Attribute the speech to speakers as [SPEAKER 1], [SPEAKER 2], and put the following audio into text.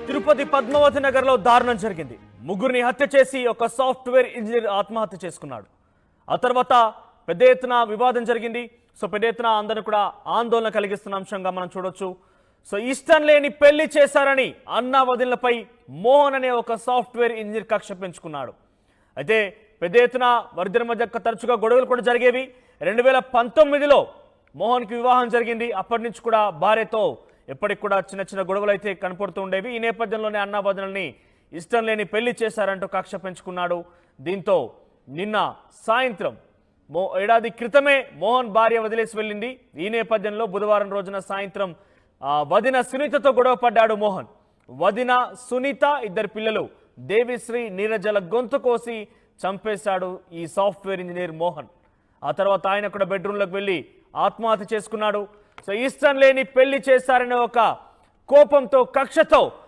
[SPEAKER 1] తిరుపతి పద్మావతి నగర్లో దారుణం జరిగింది. ముగ్గురిని హత్య చేసి ఒక సాఫ్ట్వేర్ ఇంజనీర్ ఆత్మహత్య చేసుకున్నాడు. ఆ తర్వాత పెద్ద ఎత్తున వివాదం జరిగింది. సో పెద్ద ఎత్తున అందరూ కూడా ఆందోళన కలిగిస్తున్న అంశంగా మనం చూడొచ్చు. సో ఇష్టం లేని పెళ్లి చేశారని అన్నా వదినలపై మోహన్ అనే ఒక సాఫ్ట్వేర్ ఇంజనీర్ కక్ష పెంచుకున్నాడు. అయితే పెద్ద ఎత్తున వారిద్దరి మధ్య తరచుగా గొడవలు కూడా జరిగేవి. 2019లో మోహన్కి వివాహం జరిగింది. అప్పటి నుంచి కూడా భార్యతో ఎప్పటికి కూడా చిన్న చిన్న గొడవలు అయితే కనపడుతూ ఉండేవి. ఈ నేపథ్యంలోనే అన్నా వదినల్ని ఇష్టం లేని పెళ్లి చేశారంటూ కక్ష పెంచుకున్నాడు. దీంతో నిన్న సాయంత్రం ఏడాది క్రితమే మోహన్ భార్య వదిలేసి వెళ్ళింది. ఈ నేపథ్యంలో బుధవారం రోజున సాయంత్రం వదిన సునీతతో గొడవ పడ్డాడు మోహన్. వదిన సునీత ఇద్దరు పిల్లలు దేవిశ్రీ నీరజల గొంతు కోసి చంపేశాడు ఈ సాఫ్ట్వేర్ ఇంజనీర్ మోహన్. ఆ తర్వాత ఆయన కూడా బెడ్రూమ్లోకి వెళ్ళి ఆత్మహత్య చేసుకున్నాడు. సో ఇష్టం లేని పెళ్లి చేశారనే ఒక కోపంతో కక్షతో